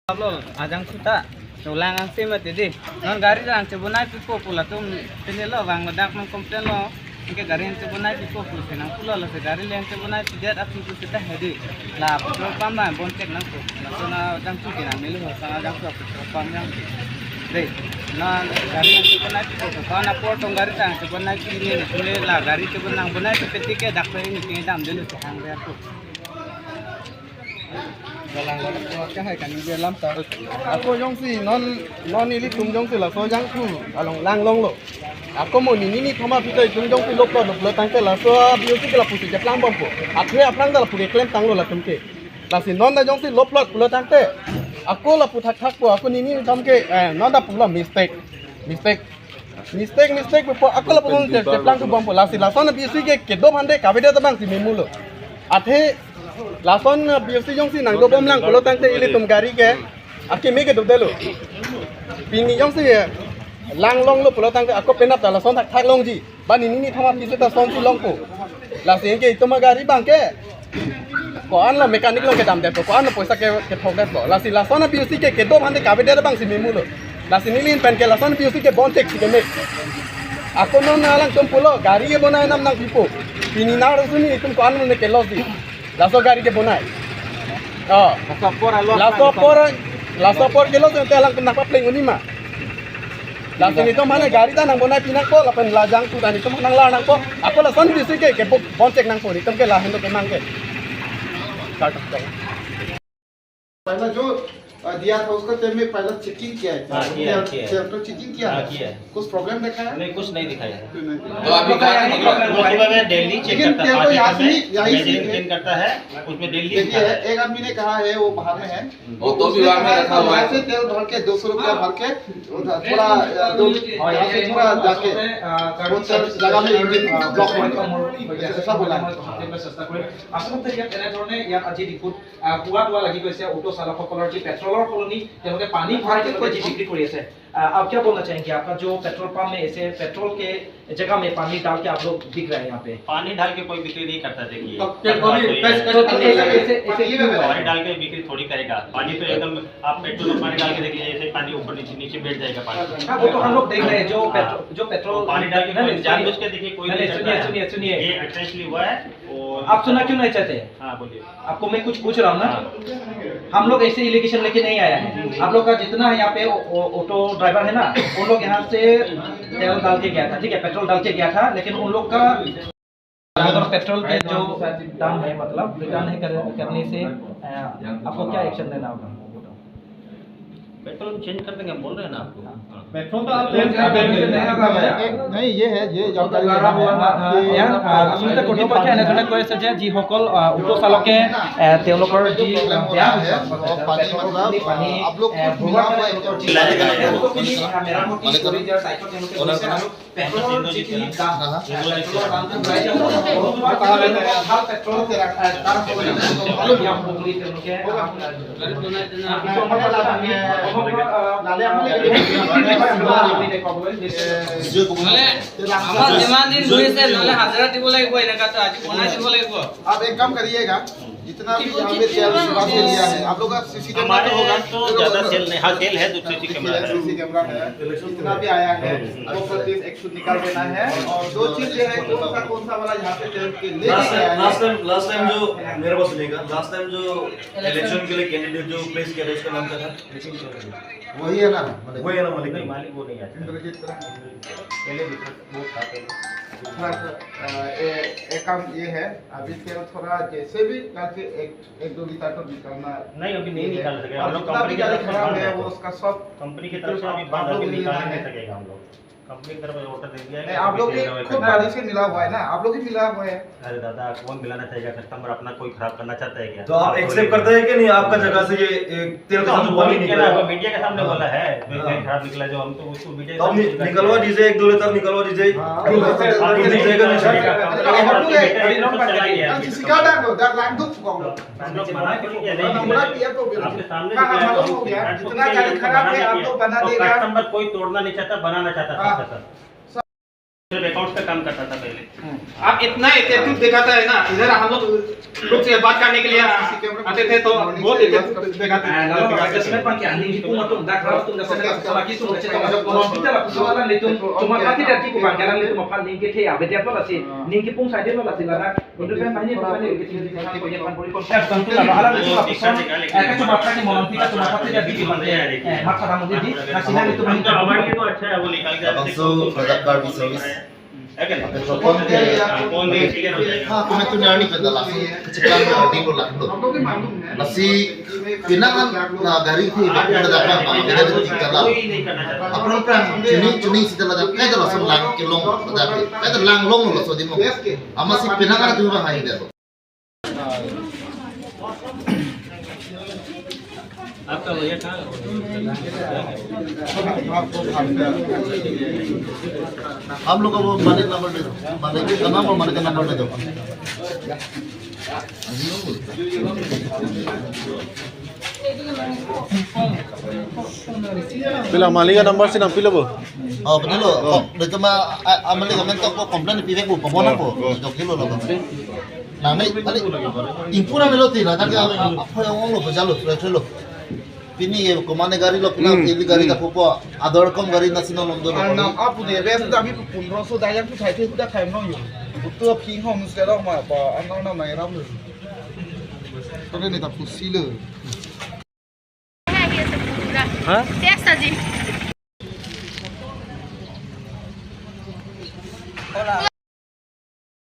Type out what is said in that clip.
Pablo, ajang suta, tulang ang sima tadi. Non gari lang cebunai pipo pula tu penelo bang medak mang komplain lo. Ingke gari yang cebunai pipo pula senang pula lo segari yang cebunai tidak api tu kita hedi. Lah petrol pump bang boncek nang tu. Nasona ajang tu kena milu sang ajang tu petrol pump yang. Deh, non gari yang cebunai pipo tu. Kau nak port gari tang cebunai kini ni boleh lah gari cebunai bunai tu ketika dakper ini kini dam dulu sehang dia tu. Ako yung si non ili tum yung si la so yang tu along lang long lo. Ako mo ni thoma pita tum yung si lop tangke la so biu si la pusi japlang bompo. Akre aplang da la puke klem tang lo la tumke. La si non da yung si lop tangke. Ako la putak thak po ako ni tamke non da pula mistake po ako la pun japlang tu bompo la si la so na biu si ke do bhande kabede da bang si memulo. Athe lason BFC jong si nang do bom lang kulo tang te ili tum gari ke aki me ke do delo pini jong si lang long lo kulo tang te ako penap ta lason thak long ji ba ni thama pi se ta son si long ko la se ke tum gari bang ke ko an lo mekanik lo ke dam de ko an lo poisa ke thok de ko la si lason BFC ke do bhande ka be de bang si memu lo la si nilin pen ke lason BFC ke bon tek si ke me ako non alang tum pulo gari ke bonai nam nang pipo pini na ro suni tum ko an ne ke lo di laso gari ke bonai laso por ke lo te alang kena papling unima laso ni to mana gari ta nang bonai pinak ko lapen lajang tu tani to nang la nang ko ako la son bisi ke boncek nang ko ni tum ke la hendo ke mang ke start पहला जो दिया था उसका time में पहला checking किया है self checking किया है कुछ प्रॉब्लम देखा है नहीं कुछ नहीं दिखाया है तो अभी क्या डेली चेक करता है यही चेक करता है उसमें डेली देखिए एक आदमी ने कहा है वो बाहर में है वो तो विभाग में रखा हुआ है से तेल भर के 200 रुपया भर के थोड़ा यहाँ से थोड़ा जाके वो जगह में इंजन ब्लॉक ऐसा बोला আচলতে ইয়াত এনেধৰণে ইয়াত আজি ডিপুত পুৱা লাগি গৈছে অটো চালকসকলৰ যি পেট্ৰলৰ সলনি তেওঁলোকে পানী ভৰাই তেওঁলোকে যি বিক্ৰী কৰি আছে आप क्या बोलना चाहेंगे आपका जो पेट्रोल पंप में ऐसे पेट्रोल के जगह में पानी डाल के आप लोग बिक रहे हैं यहाँ पे पानी डाल के कोई बिक्री नहीं करता देखिए पानी डाल के बिक्री थोड़ी करेगा पानी तो एकदम आप पेट्रोल में पानी डाल के देखिए ऐसे पानी ऊपर नीचे बैठ जाएगा पानी वो तो हम लोग देख रहे हैं जो पेट्रोल पानी डाल के जानबूझ के देखिए कोई सुनिए ये एक्चुअली हुआ है और आप सुनना क्यों नहीं चाहते हाँ बोलिए आपको मैं कुछ पूछ रहा हूँ ना हम लोग ऐसे इलेक्शन लेके नहीं आया है आप लोग का जितना है यहाँ पे ऑटो ड्राइवर है ना उन लोग यहाँ से तेल डाल के गया था ठीक है पेट्रोल डाल के गया था लेकिन उन लोग का अगर पेट्रोल के जो दाम है मतलब रिटर्न है करने से आपको क्या एक्शन लेना होगा पेट्रोल चेंज कर देंगे बोल रहे हैं ना आपको पेट्रोल तो आप चेंज कर देंगे नहीं ये है ये जानकारी আচলতে কৰ্তৃপক্ষই এনেধৰণে কৈ আছে যে যিসকল অটো চালকে তেওঁলোকৰ যি বেয়া পানী মেৰামতি কৰি দিয়াৰ দায়িত্ব তেওঁলোকে লৈছে আৰু পেট্ৰলৰ যিখিনি দাম পেট্ৰলৰ দামটো ঘূৰাই দিয়াৰ ভাল পেট্ৰল তাৰ বুলি তেওঁলোকে আমার যিমান দিন ঘুৰিছে নহলে হাজারা দিব লাগিব এনেকাটো আজি বনাই দিব লাগিব आप एक काम करिएगा जितना भी यहाँ पे तेल सुबह से लिया है आप लोग का सीसी कैमरा तो होगा तो ज्यादा सेल नहीं हाँ सेल है तो सीसी कैमरा है सीसी कैमरा है जितना भी आया है वो प्रतिदिन 100 निकाल देना है और दो चीज ये है कौन सा वाला यहाँ पे तेल के ले लास्ट टाइम जो मेरे पास सुनेगा लास्ट टाइम जो इलेक्शन के लिए कैंडिडेट जो प्लेस किया था उसका नाम क्या था वही है ना वही है ना मालिक नहीं मालिक वो नहीं आता इंद्रजीत पहले वो था एक काम ये है अभी तेल थोड़ा जैसे भी करके एक दो लीटर तो निकालना नहीं अभी नहीं निकाल सके हम लोग जितना भी ज्यादा खराब है वो उसका सब कंपनी की तरफ से अभी बात अभी निकाल नहीं सकेगा हम लोग कंपनी की तरफ से ऑर्डर दे दिया है आप लोग भी खुद गाड़ी से मिला हुआ है ना आप लोग भी मिला हुआ है अरे दादा कौन मिलाना चाहेगा कस्टमर अपना कोई खराब करना चाहता है क्या तो आप एक्सेप्ट करते हैं कि नहीं आपका जगह से ये तेल का जो पानी निकला है मीडिया के सामने बोला है खराब निकला जो हम तो उसको मीडिया तो निकलवा दीजिए 1-2 लीटर निकलवा दीजिए आपको दीजिएगा नहीं सिकाटा को दैट लाइन दुख को आपके सामने जितना गाड़ी खराब है आप लोग बना देगा कस्टमर कोई तोड़ना नहीं चाहता बनाना चाहता सिर्फ अकाउंट्स का काम करता था पहले। आप इतना एटीट्यूड दिखाता है ना, इधर हम लोग से बात करने के लिए आते थे तो बहुत एटीट्यूड दिखाते हैं। Lalu adjustment pakai anjing itu untuk dak rawat tu dak sana sama kisu dak cakap kalau kita lah persoalan itu cuma kaki dan kiku bangkalan itu mau ning ke thea beda apa sih ning ke pung saja lah sih lara untuk kan banyak banyak ke sini kan banyak kan boleh konsep tentu lah alam itu lah pesan cuma pakai mau kita cuma pakai dia bikin mata kamu jadi nasinya itu banyak हमारे लिए तो अच्छा है, वो निकाल के Abangso product card di service. है क्या नहीं? Petrol pump ke फोन भी क्लियर हो जाएगा। ha kung ito nari pa dala keceklan di mo lang do. Nasi pinangan na gari thi bakit na dapat ba beda di kala. कोई नहीं करना चाहता। Apron pran cuni sita la dapat kaya dala sam lang kilong dapat. Kaya lang long lo so di mo. Ama si pinangan tu ba hai dalo. आपका भैया कहाँ? हम लोग का वो मालिक नंबर दे दो, मालिक का नाम और मालिक का नंबर दे दो। Pila maliga number sih nampil apa? Oh betul lo, udah cuma ambil komen toko komplain di pihak bu, pemona po, jauh kilo lo bang. Nah, ini impuna meloti lah, tapi apa yang orang lo berjalan, terus lo. Pini ya, kemana gari lo, pina ini gari tak popo, ada orang gari nasi nolong dulu. Nam apa dia biasa tapi pun rasa daya tu saya tu dah kain nong yo. Betul ping hong sekarang mah apa anong nama yang ramai. Tapi ni tak pusing le. Hah? Testa जी